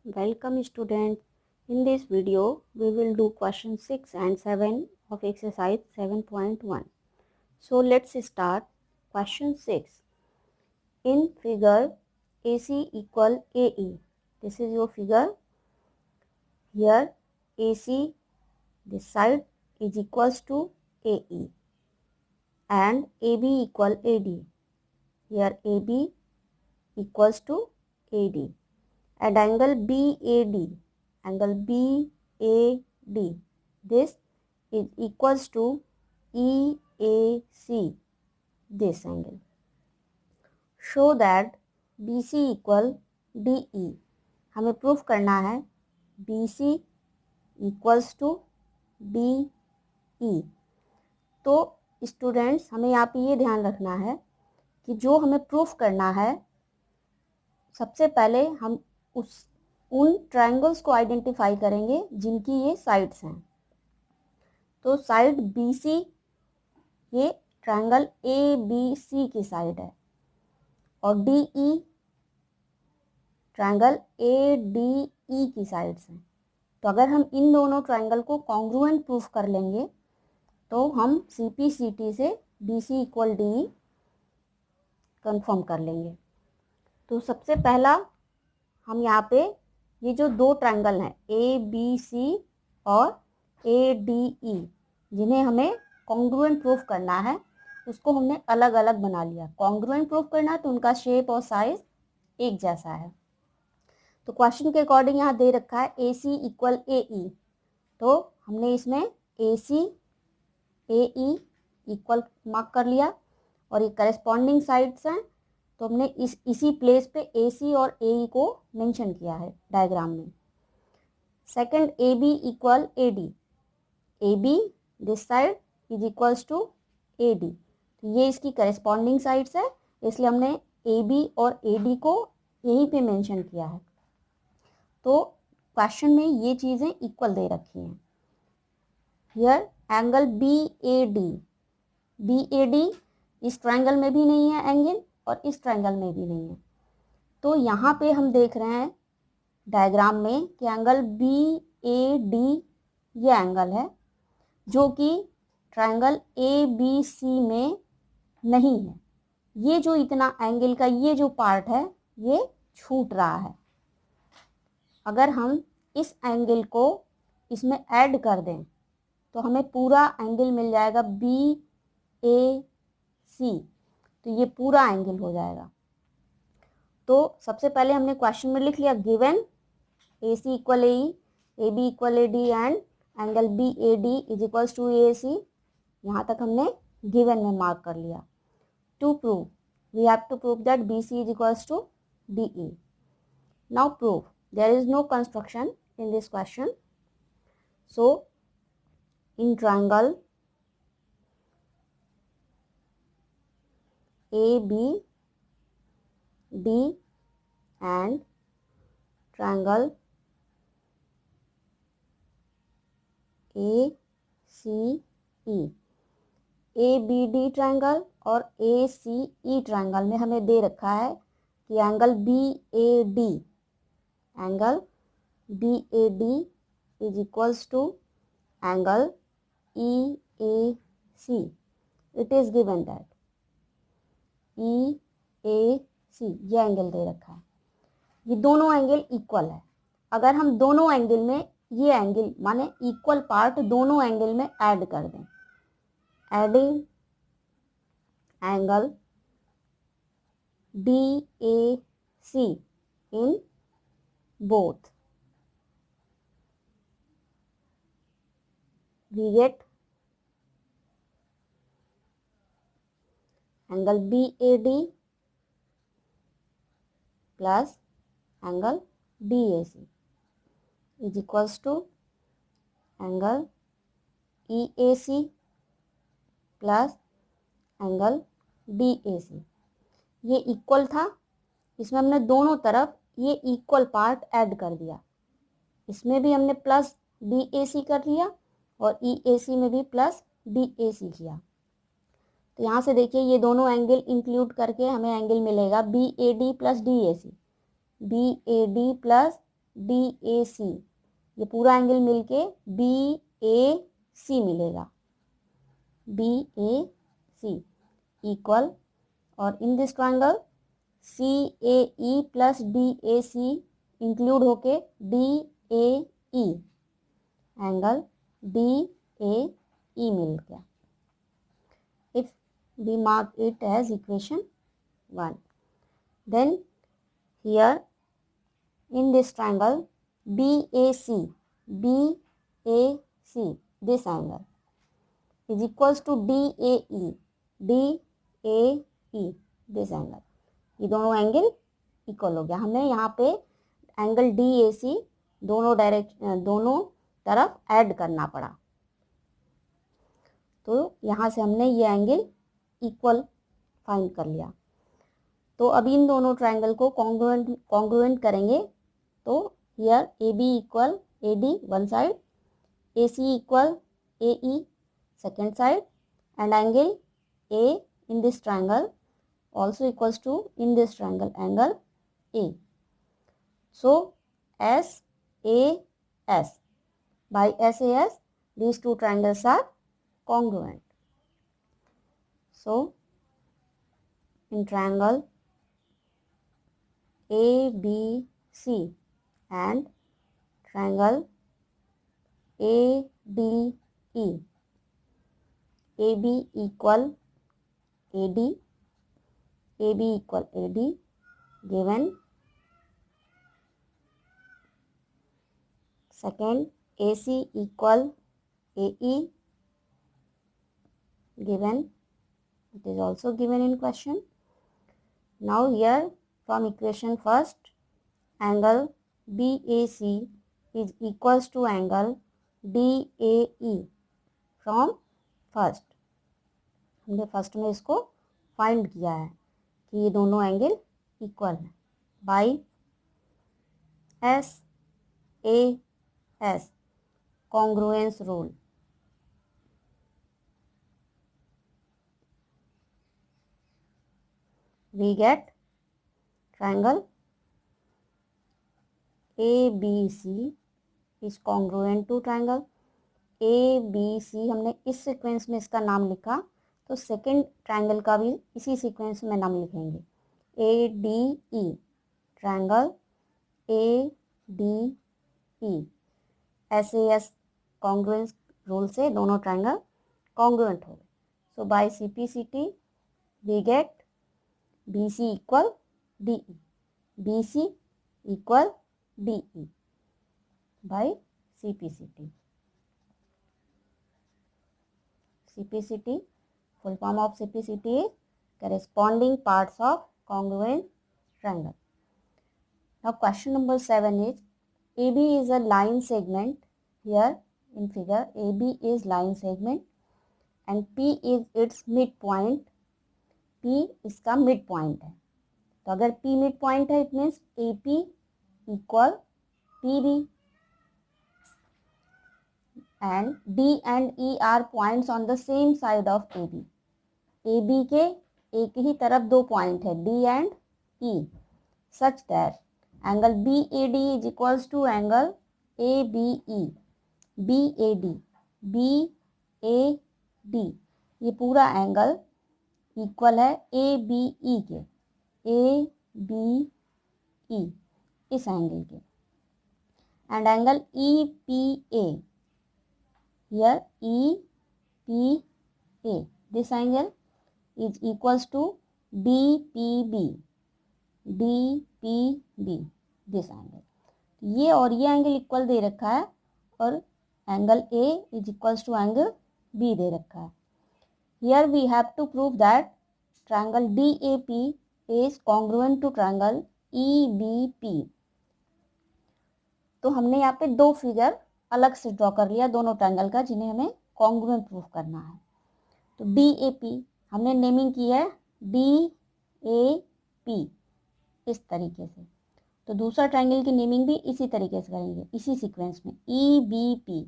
Welcome students. In this video, we will do question 6 and 7 of exercise 7.1. So let's start. Question 6. In figure AC equal AE. This is your figure. Here AC, this side is equals to AE and AB equal AD. Here AB equals to AD. And angle BAD, this is equals to EAC, this angle. Show that BC equal DE. हमें proof करना है BC equals to DE. तो students हमें यहाँ पे ये ध्यान रखना है कि जो हमें प्रूफ करना है, सबसे पहले हम उन ट्रायंगल्स को आइडेंटिफाई करेंगे जिनकी ये साइड्स हैं। तो साइड BC ये ट्रायंगल ABC की साइड है और DE ट्रायंगल ADE की साइड्स हैं। तो अगर हम इन दोनों ट्रायंगल को कॉन्ग्रुएंट प्रूफ कर लेंगे तो हम CPCT से BC इक्वल DE कंफर्म कर लेंगे। तो सबसे पहला हम यहाँ पे ये जो दो ट्रायंगल हैं ABC और ADE, जिन्हें हमें कॉन्ग्रुएंट प्रूफ करना है, उसको हमने अलग अलग बना लिया। कॉन्ग्रुएंट प्रूफ करना है तो उनका शेप और साइज एक जैसा है। तो क्वेश्चन के अकॉर्डिंग यहाँ दे रखा है AC इक्वल AE, तो हमने इसमें AC AE इक्वल मार्क कर लिया और ये करस्पॉन्डिंग साइड्स हैं, तो हमने इसी प्लेस पे AC और AE को मेंशन किया है डायग्राम में। Second AB equal AD, AB this side is equals to AD, तो ये इसकी करस्पॉन्डिंग साइड्स है, इसलिए हमने AB और AD को यहीं पे मेंशन किया है। तो क्वेश्चन में ये चीज़ें इक्वल दे रखी हैं। हियर एंगल BAD इस ट्रायंगल में भी नहीं है एंगल और इस ट्रायंगल में भी नहीं है। तो यहाँ पे हम देख रहे हैं डायग्राम में कि एंगल BAD ये एंगल है जो कि ट्रायंगल ABC में नहीं है। ये जो इतना एंगल का ये जो पार्ट है ये छूट रहा है। अगर हम इस एंगल को इसमें ऐड कर दें तो हमें पूरा एंगल मिल जाएगा BAC, तो ये पूरा एंगल हो जाएगा। तो सबसे पहले हमने क्वेश्चन में लिख लिया given AC equal AE, AB equal AD and angle BAD is equals to AAC। यहाँ तक हमने गिवन में मार्क कर लिया। To prove we have to prove that BC is equals to DE। Now prove there is no construction in this question. So in triangle ABD and triangle ACE, ABD triangle और ACE triangle में हमें दे रखा है कि angle BAD is equals to angle EAC। It is given that EAC ये angle दे रखा है। ये दोनों एंगल इक्वल है। अगर हम दोनों एंगल में ये एंगल माने इक्वल पार्ट दोनों एंगल में ऐड कर दें, adding angle DAC in both, we get angle BAD plus angle DAC is equals to angle EAC plus angle DAC। ये इक्वल था, इसमें हमने दोनों तरफ ये इक्वल पार्ट ऐड कर दिया। इसमें भी हमने प्लस DAC कर लिया और EAC में भी प्लस DAC किया। तो यहाँ से देखिए ये दोनों एंगल इंक्लूड करके हमें एंगल मिलेगा BAD plus DAC, BAD plus DAC, ये पूरा एंगल मिलके BAC मिलेगा, BAC इक्वल, और in this triangle CAE plus DAC include होके DAE, एंगल DAE मिल गया. If we mark it as equation 1, then here in this triangle BAC, this angle is equals to DAE, this angle. ये दोनों angle equal हो गया. हमें यहाँ पे angle DAC दोनों तरफ ऐड करना पड़ा, तो यहाँ से हमने ये एंगल इक्वल फाइंड कर लिया. तो अब इन दोनों ट्रायंगल को कॉन्ग्रुएंट करेंगे. तो here AB equal AD one side, AC equal AE second side, and angle A in this triangle also equals to in this triangle angle A. So SAS, by SAS these two triangles are congruent. So in triangle ABC and triangle ADE, AB equal AD, AB equal AD given. Second, AC equal AE given, it is also given in question. Now here from equation first, angle BAC is equals to angle DAE from first. हमने first में इसको find किया है कि ये दोनों angle equal है bye SAS congruence rule. We get triangle ABC is congruent to triangle ABC. हमने इस सीक्वेंस में इसका नाम लिखा, तो सेकेंड ट्रायंगल का भी इसी सीक्वेंस में नाम लिखेंगे. ADE, triangle ADE, SAS congruence rule से दोनों ट्रायंगल कॉन्ग्रुएंट हो गए. So by CPCT we get BC equal DE, BC equal DE by CPCT. CPCT, full form of CPCT is corresponding parts of congruent triangle. Now question number 7 is, AB is a line segment. Here in figure AB is line segment and P is its midpoint. P इसका midpoint है, तो अगर P midpoint है it means AP equal PB, and D and E are points on the same side of AB. AB के एक ही तरफ दो point है D and E, such that angle BAD is equals to angle ABE. BAD ये पूरा angle equal है ABE के, ABE इस एंगल के, and angle EPA, here EPA, this angle is equals to DPB, this angle. ये और ये angle equal दे रखा है और angle A is equals to angle B दे रखा है. Here we have to prove that triangle DAP is congruent to triangle EBP. तो हमने यहाँ पे दो फिगर अलग से ड्रॉ कर लिया दोनों ट्रायंगल का, जिन्हें हमें कॉन्ग्रुएंट प्रूफ करना है. तो DAP हमने नेमिंग की है DAP इस तरीके से, तो दूसरा ट्रायंगल की नेमिंग भी इसी तरीके से करेंगे, इसी सीक्वेंस में EBP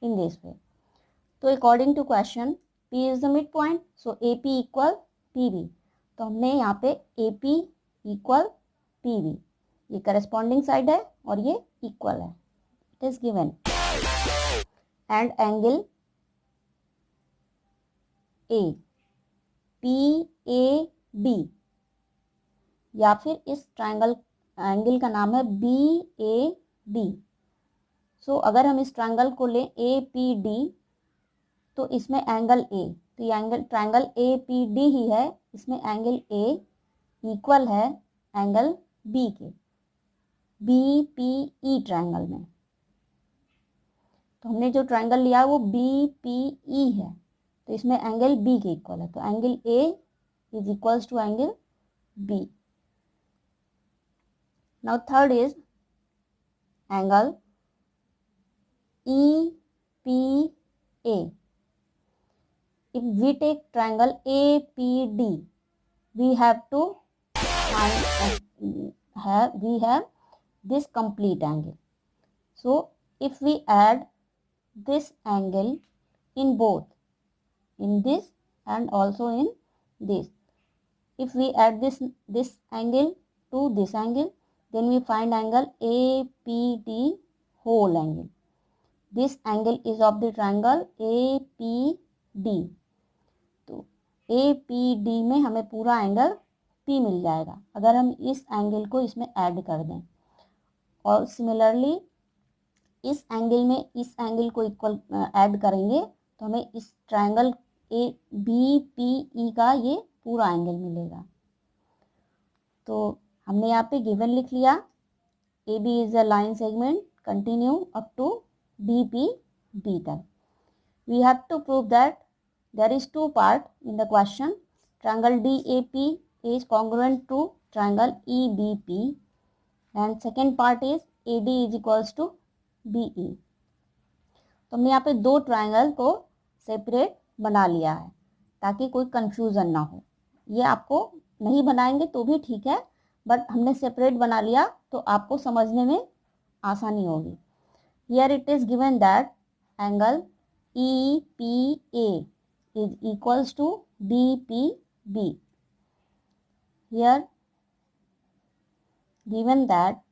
in this way. तो according to question P is the mid point, so AP equal PB. तो हमने यहाँ पे AP इक्वल PB, ये करस्पॉन्डिंग साइड है और ये इक्वल है. It is given. And angle A PAD, या फिर इस ट्रायंगल एंगल का नाम है BAD. सो अगर हम इस ट्रायंगल को लें APD, तो इसमें एंगल A, तो ये एंगल ट्रायंगल APD ही है, इसमें एंगल A इक्वल है एंगल B के, BPE ट्रायंगल में. तो हमने जो ट्रायंगल लिया है वो BPE है, तो इसमें एंगल B के इक्वल है, तो angle A is equals to angle B. Now third is angle EPA. If we take triangle APD, we have this complete angle. So if we add this angle in both, in this and also in this, if we add this angle to this angle, then we find angle APD whole angle. This angle is of the triangle APD. तो APD में हमें पूरा angle P मिल जाएगा अगर हम इस angle को इसमें ऐड कर दें. और सिमिलरली इस एंगल में इस एंगल को इक्वल ऐड करेंगे तो हमें इस ट्रायंगल BPE का ये पूरा एंगल मिलेगा. तो हमने यहाँ पे गिवन लिख लिया. AB is a line segment continue up to DPB तक. We have to prove that there is two part in the question. Triangle DAP is congruent to triangle EBP, and second part is AD is equals to BE. तो हमने यहाँ पे दो triangle को separate बना लिया है ताकि कोई कंफ्यूजन ना हो. ये आपको नहीं बनाएंगे तो भी ठीक है, बट हमने सेपरेट बना लिया तो आपको समझने में आसानी होगी. Here it is given that angle EPA is equals to DPB. Here given that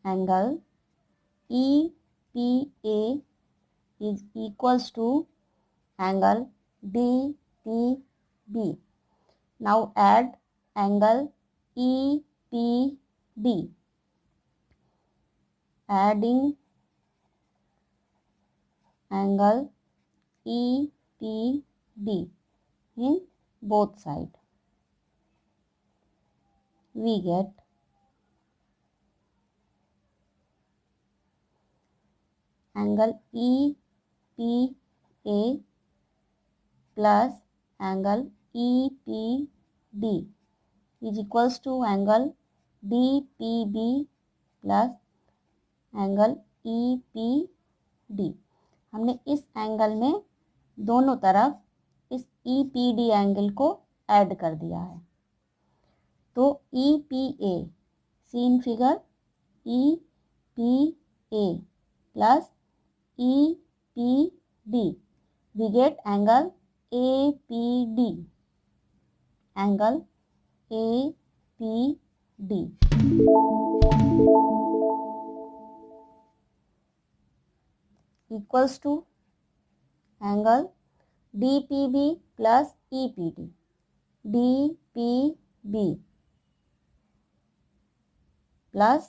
angle EPA is equals to angle DPB. Now add angle EPD. Adding angle EPD in both sides, we get angle EPA plus angle EPD is equals to angle DPB plus angle EPD. हमने इस angle में दोनों तरफ इस EPD angle को add कर दिया है. तो EPA, seen figure, EPA plus EPD, we get angle APD. Angle APD equals to angle DPB plus EPD. DPB plus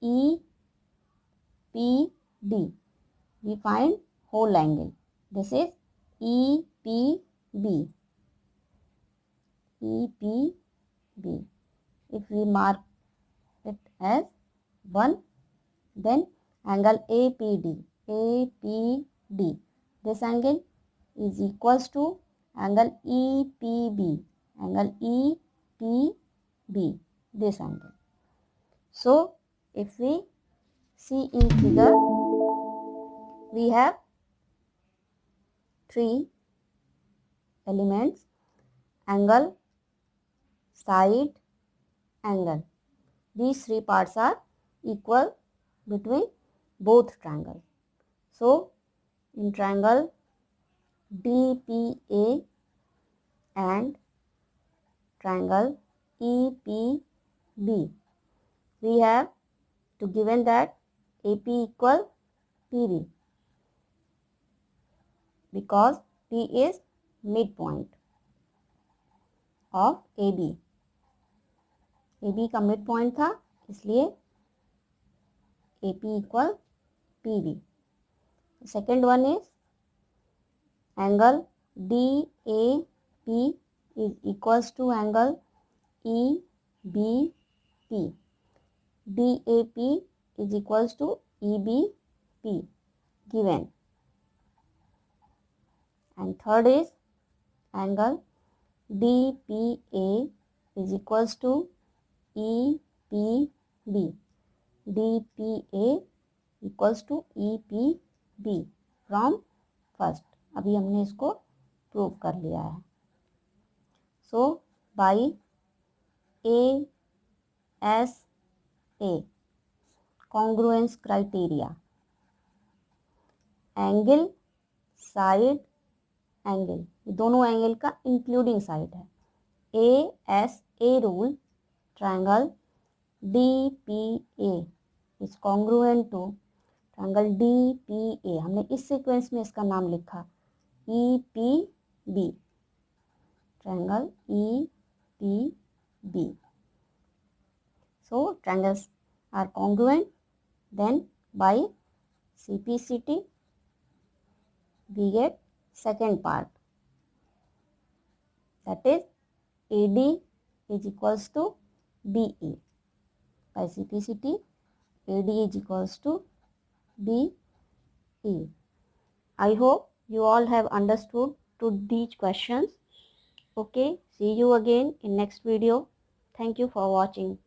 EPD. We find whole angle. This is EPB. EPB. If we mark it as 1, then angle APD. APD. This angle is equals to angle EPB. Angle EPB. This angle. So, if we see in figure, we have 3 elements: angle, side, angle. These 3 parts are equal between both triangles. So, in triangle DPA and triangle EPB. We have to given that AP equal PB because P is midpoint of AB. AB का midpoint था इसलिए AP equal PB. Second one is angle DAP is equals to angle EBP. DAP is equals to EBP given. And third is angle DPA is equals to EPB. DPA equals to EPB from first. अभी हमने इसको prove कर लिया है. So by ASA congruence criteria, angle side angle दोनों angle का including side है. ASA rule triangle DPA is congruent to triangle DPA. हमने इस सीक्वेंस में इसका नाम लिखा EPB, triangle EPB. So triangles are congruent. Then by CPCT we get second part, that is AD is equals to BE. By CPCT AD is equals to BE. I hope you all have understood to these questions. Okay, see you again in next video. Thank you for watching.